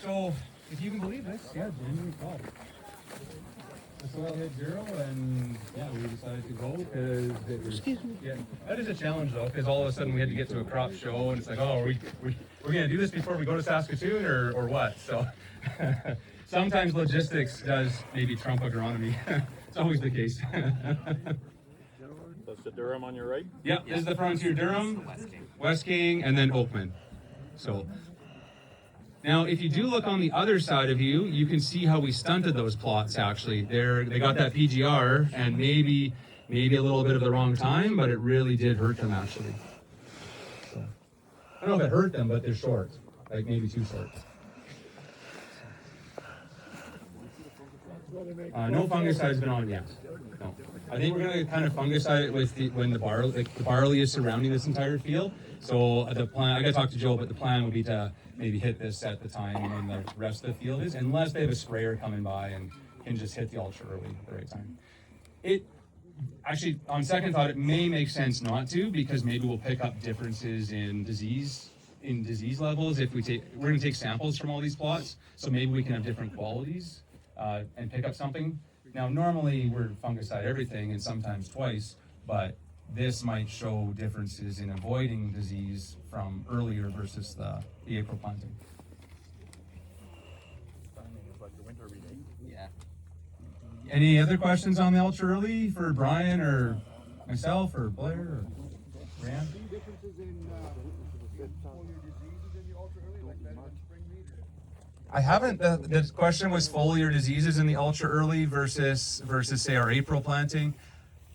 So, if you can believe this, yeah, January 12th. The soil hit zero, and yeah, we decided to go because it was. Excuse me. Yeah, that is a challenge though, because all of a sudden we had to get to a crop show, and it's like, oh, we're gonna do this before we go to Saskatoon, or what? So, sometimes logistics does maybe trump agronomy. It's always the case. That's the Durum on your right? Yeah, this is the Frontier Durum, West King, and then Oakman. So. Now, if you do look on the other side of you, you can see how we stunted those plots. Actually, they got that PGR, and maybe a little bit of the wrong time, but it really did hurt them actually. So, I don't know if it hurt them, but they're short, like maybe too short. No fungicide has been on yet. No, I think we're going to kind of fungicide it with when the barley is surrounding this entire field. So the plan, I got to talk to Joe, but the plan would be to maybe hit this at the time when the rest of the field is, unless they have a sprayer coming by and can just hit the ultra early at the right time. It actually, on second thought, it may make sense not to, because maybe we'll pick up differences in disease levels if we're going to take samples from all these plots. So maybe we can have different qualities and pick up something. Now, normally we're fungicide everything and sometimes twice, but this might show differences in avoiding disease from earlier versus the April planting. Yeah. Any other questions on the ultra early for Brian or myself or Blair or Rand? Any differences in foliar diseases in the ultra early, like that in spring wheat? I haven't. The question was foliar diseases in the ultra early versus say our April planting.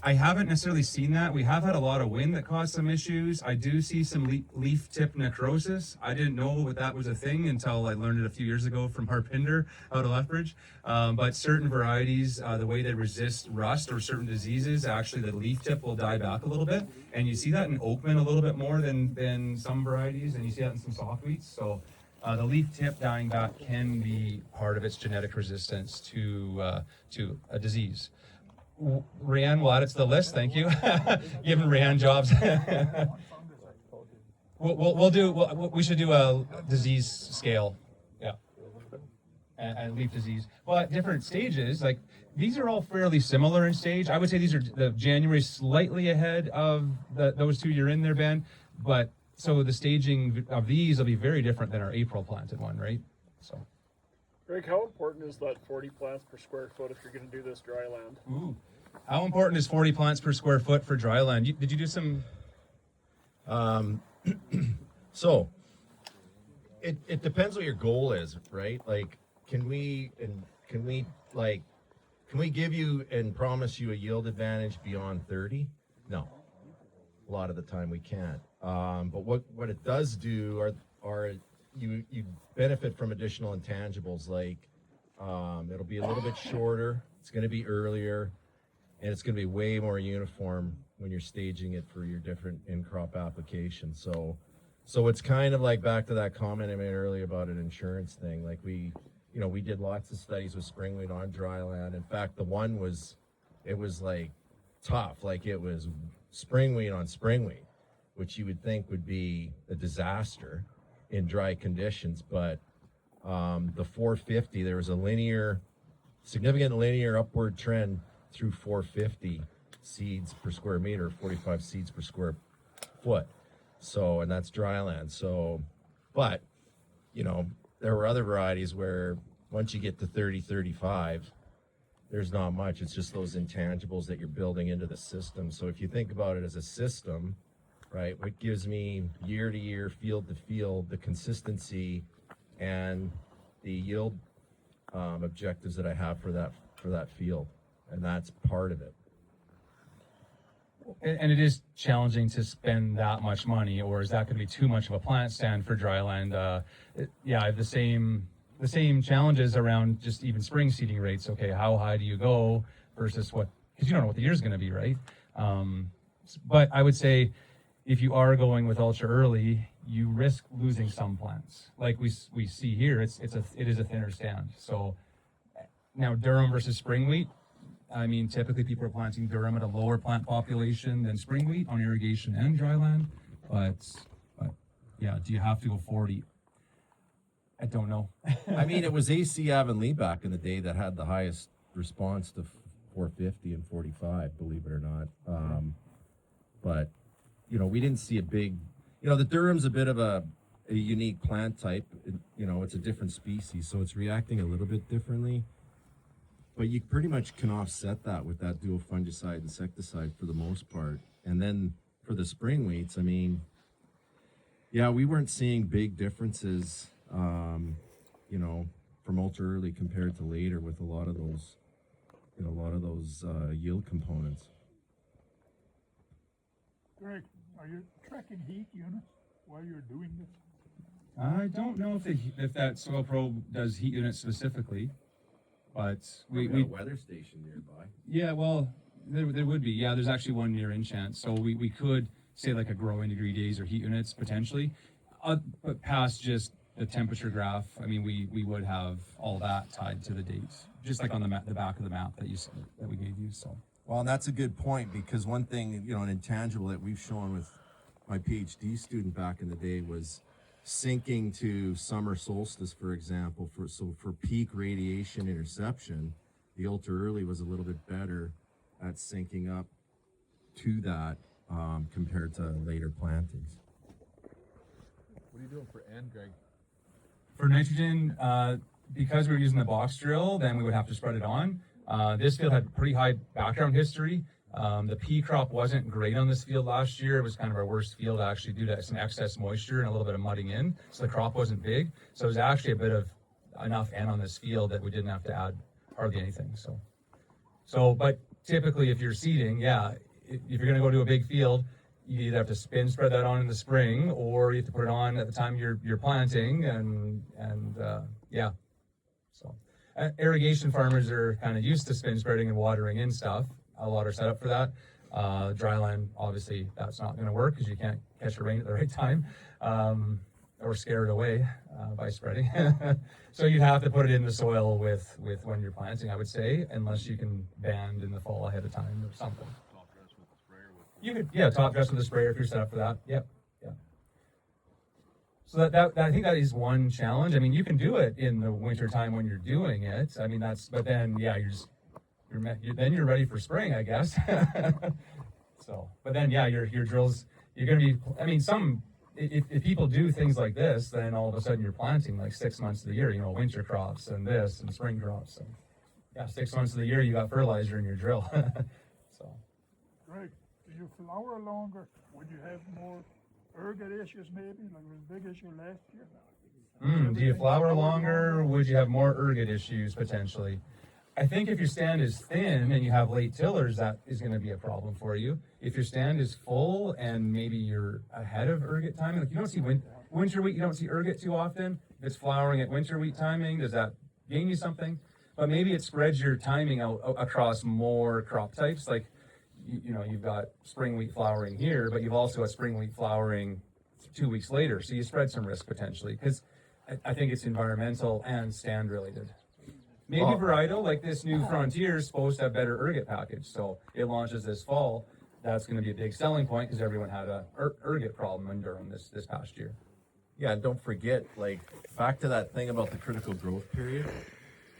I haven't necessarily seen that. We have had a lot of wind that caused some issues. I do see some leaf tip necrosis. I didn't know that was a thing until I learned it a few years ago from Harpinder out of Lethbridge. But certain varieties, the way they resist rust or certain diseases, actually the leaf tip will die back a little bit. And you see that in Oakman a little bit more than some varieties, and you see that in some soft wheats. So the leaf tip dying back can be part of its genetic resistance to a disease. Rayanne will add it to the list. Thank you. Giving Rayanne jobs. We should do a disease scale. Yeah. And leaf disease. Well, at different stages, like these are all fairly similar in stage. I would say these are the January slightly ahead of those two you're in there, Ben. But so the staging of these will be very different than our April planted one, right? So. Greg, how important is that 40 plants per square foot if you're going to do this dry land? Ooh. How important is 40 plants per square foot for dry land? Did you do some? So it depends what your goal is, right? Like, can we give you and promise you a yield advantage beyond 30? No, a lot of the time we can't. But what it does do are you benefit from additional intangibles, like it'll be a little bit shorter, it's going to be earlier, and it's going to be way more uniform when you're staging it for your different in-crop applications. So it's kind of like back to that comment I made earlier about an insurance thing. Like we did lots of studies with spring wheat on dry land. In fact, the one was like tough, like it was spring wheat on spring wheat, which you would think would be a disaster in dry conditions, but the 450, there was a significant linear upward trend through 450 seeds per square meter, 45 seeds per square foot. So, and that's dry land. So, but, there were other varieties where once you get to 30, 35, there's not much. It's just those intangibles that you're building into the system. So if you think about it as a system, right, what gives me year to year, field to field, the consistency and the yield objectives that I have for that field, and that's part of it. And it is challenging to spend that much money, or is that going to be too much of a plant stand for dry land? I have the same challenges around just even spring seeding rates. Okay, how high do you go versus what? Because you don't know what the year's going to be, right? But I would say, if you are going with ultra early, you risk losing some plants. Like we see here, it is a thinner stand. So now Durum versus spring wheat. I mean, typically people are planting Durum at a lower plant population than spring wheat on irrigation and dry land. But yeah, do you have to go 40? I don't know. I mean, it was AC Avon Lee back in the day that had the highest response to 450 and 45, believe it or not. But, you know, we didn't see a big, you know, the Durum's a bit of a unique plant type. You know, it's a different species, so it's reacting a little bit differently. But you pretty much can offset that with that dual fungicide insecticide for the most part. And then for the spring wheats, I mean, yeah, we weren't seeing big differences, you know, from ultra early compared to later with a lot of those, you know, yield components. Greg, are you tracking heat units while you're doing this? I don't know if that soil probe does heat units specifically, but We got we a weather station nearby. yeah, well, there would be. Yeah, there's actually one near Enchant. So we could say like a growing degree days or heat units potentially. But past just the temperature graph, I mean, we would have all that tied to the dates, just like on the back of the map that we gave you. So Well, and that's a good point, because one thing, you know, an intangible that we've shown with my PhD student back in the day was syncing to summer solstice, for example. For peak radiation interception, the ultra early was a little bit better at syncing up to that compared to later plantings. What are you doing for N, Greg? for nitrogen, because we were using the box drill, then we would have to spread it on. This field had pretty high background history. The pea crop wasn't great on this field last year. It was kind of our worst field actually due to some excess moisture and a little bit of mudding in. So the crop wasn't big. So it was actually a bit of enough N on this field that we didn't have to add hardly anything. But typically if you're seeding, yeah, if you're going to go to a big field, you either have to spread that on in the spring, or you have to put it on at the time you're planting, yeah. So irrigation farmers are kind of used to spreading and watering in stuff. A lot are set up for that. Dryland, obviously, that's not going to work because you can't catch a rain at the right time, or scare it away by spreading. So you'd have to put it in the soil with when you're planting, I would say, unless you can band in the fall ahead of time or something. Top dress with the sprayer with. You could, yeah, top dress with a sprayer if you're set up for that. Yep, yeah. So that I think that is one challenge. I mean, you can do it in the winter time when you're doing it. I mean, but then, yeah, then you're ready for spring, I guess. So, but then, yeah, your drills, you're going to be, I mean, if people do things like this, then all of a sudden you're planting like 6 months of the year, winter crops and this and spring crops. And yeah, 6 months of the year you got fertilizer in your drill. So. Greg, do you flower longer when you have more ergot issues maybe, like it was a big issue last year? Do you flower longer? Would you have more ergot issues potentially? I think if your stand is thin and you have late tillers, that is going to be a problem for you. If your stand is full and maybe you're ahead of ergot timing, like you don't see winter wheat, you don't see ergot too often. If it's flowering at winter wheat timing, does that gain you something? But maybe it spreads your timing out across more crop types. Like, you've got spring wheat flowering here, but you've also got spring wheat flowering 2 weeks later. So you spread some risk potentially, because I think it's environmental and stand related. Maybe varietal, like this new Frontier, is supposed to have better ergot package. So it launches this fall. That's going to be a big selling point because everyone had a ergot problem in Durum this past year. Yeah, and don't forget, like, back to that thing about the critical growth period.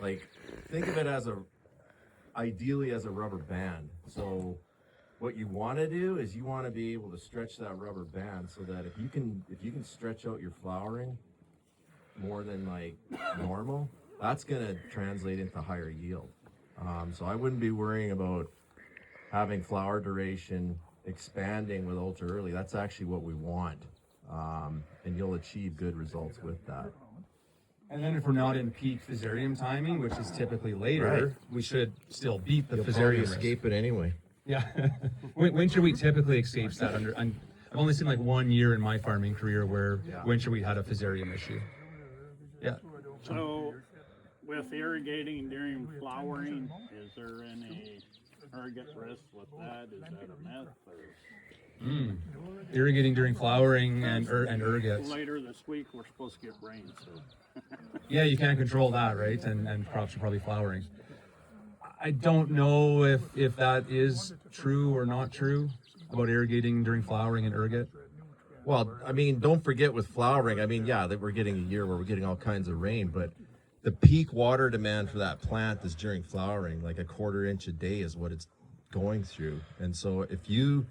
Like, think of it ideally as a rubber band. So what you want to do is you want to be able to stretch that rubber band so that if you can stretch out your flowering more than like normal, that's going to translate into higher yield. So I wouldn't be worrying about having flower duration expanding with ultra early. That's actually what we want. And you'll achieve good results with that. And then if we're not in peak fusarium timing, which is typically later, Right. we should still beat the You'll fusarium probably risk. escape it anyway. Yeah, winter wheat typically escapes that. I've only seen like 1 year in my farming career where winter wheat had a fusarium issue. Yeah. So, with irrigating during flowering, is there any ergot risk with that? Is that a myth? Or Irrigating during flowering and ergots. later this week we're supposed to get rain, so Yeah, you can't control that, right? And crops are probably flowering. I don't know if that is true or not true about irrigating during flowering and ergot. Well, I mean, don't forget with flowering, I mean, yeah, that we're getting a year where we're getting all kinds of rain, but the peak water demand for that plant is during flowering, like a 1/4 inch a day is what it's going through. And so if you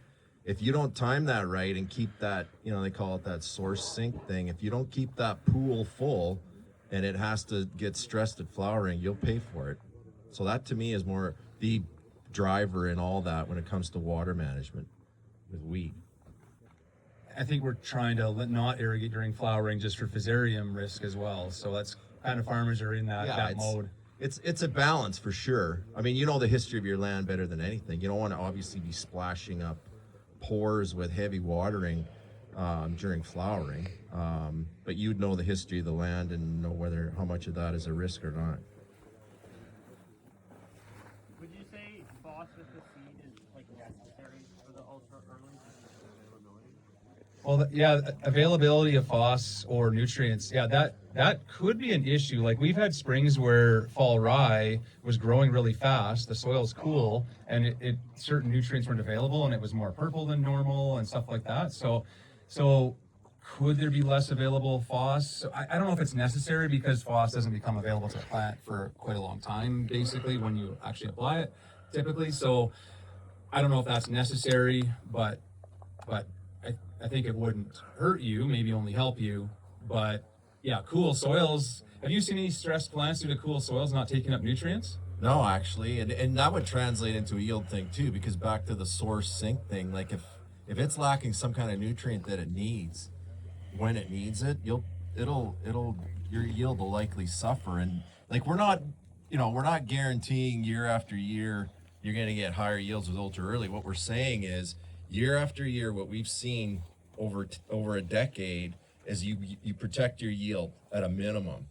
don't time that right and keep that, you know, they call it that source sink thing, if you don't keep that pool full and it has to get stressed at flowering, you'll pay for it. So that to me is more the driver in all that when it comes to water management with wheat. I think we're trying to not irrigate during flowering just for fusarium risk as well. So that's kind of farmers are in that mode. It's a balance for sure. I mean, you know the history of your land better than anything. You don't want to obviously be splashing up pores with heavy watering during flowering, but you'd know the history of the land and know how much of that is a risk or not. Would you say phos with the seed is like necessary for the ultra early availability? Well, yeah, availability of phos or nutrients, yeah, that could be an issue. Like we've had springs where fall rye was growing really fast, the soil's cool, and it certain nutrients weren't available, and it was more purple than normal and stuff like that. So could there be less available phos? So I don't know if it's necessary because phos doesn't become available to the plant for quite a long time, basically, when you actually apply it, typically. So I don't know if that's necessary, but I think it wouldn't hurt you, maybe only help you. But yeah, cool soils. Have you seen any stressed plants due to cool soils not taking up nutrients? No, actually, and that would translate into a yield thing too, because back to the source sink thing, like if it's lacking some kind of nutrient that it needs, when it needs it, your yield will likely suffer. And like we're not guaranteeing year after year you're going to get higher yields with ultra early. What we're saying is year after year, what we've seen over a decade is you protect your yield at a minimum,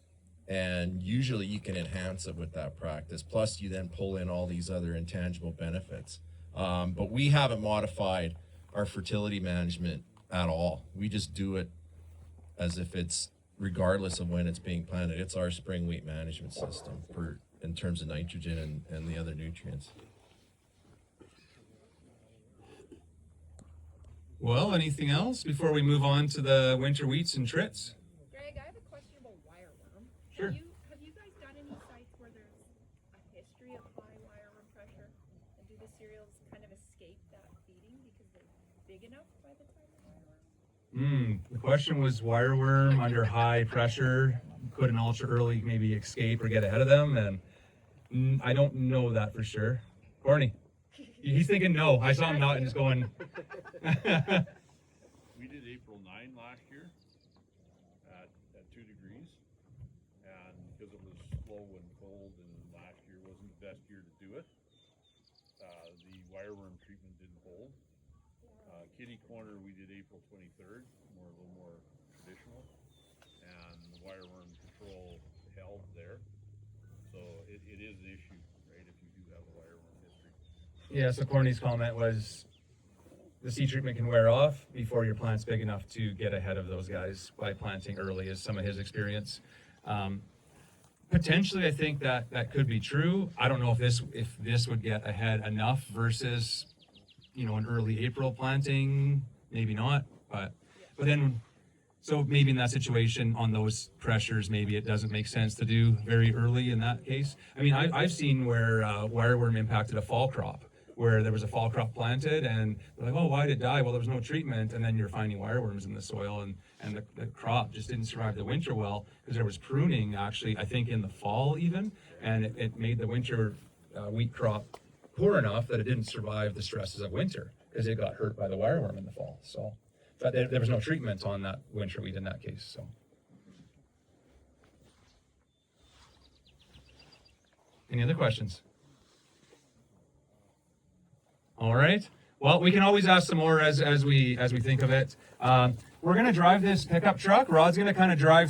and usually you can enhance it with that practice. Plus, you then pull in all these other intangible benefits. But we haven't modified our fertility management at all. We just do it as if it's regardless of when it's being planted. It's our spring wheat management system in terms of nitrogen and the other nutrients. Well, anything else before we move on to the winter wheats and trits? Greg, I have a question about wireworm. Sure. Have you guys done any sites where there's a history of high wireworm pressure? And do the cereals kind of escape that feeding because they're big enough by the time they're wireworm? The question was wireworm under high pressure. Could an ultra early maybe escape or get ahead of them? And I don't know that for sure. Corny. He's thinking no. I saw him nodding, just going. We did April 9 last year at 2 degrees, and because it was slow and cold, and last year wasn't the best year to do it, the wireworm treatment didn't hold. Kitty corner we did April 23rd, a little more traditional, and the wireworm control held there. So it is an issue, right? If you do have a wireworm history. Yeah, so Corny's comment was the seed treatment can wear off before your plant's big enough to get ahead of those guys by planting early, is some of his experience. Potentially, I think that could be true. I don't know if this would get ahead enough versus, an early April planting, maybe not, but then, so maybe in that situation on those pressures, maybe it doesn't make sense to do very early in that case. I mean, I've seen where wireworm impacted a fall crop, where there was a fall crop planted and they're like, oh, why did it die? Well, there was no treatment, and then you're finding wireworms in the soil, and the crop just didn't survive the winter well because there was pruning actually, I think in the fall even, and it made the winter wheat crop poor enough that it didn't survive the stresses of winter because it got hurt by the wireworm in the fall. So, but there was no treatment on that winter wheat in that case. So. Any other questions? All right. Well, we can always ask some more as we think of it. We're going to drive this pickup truck. Rod's going to kind of drive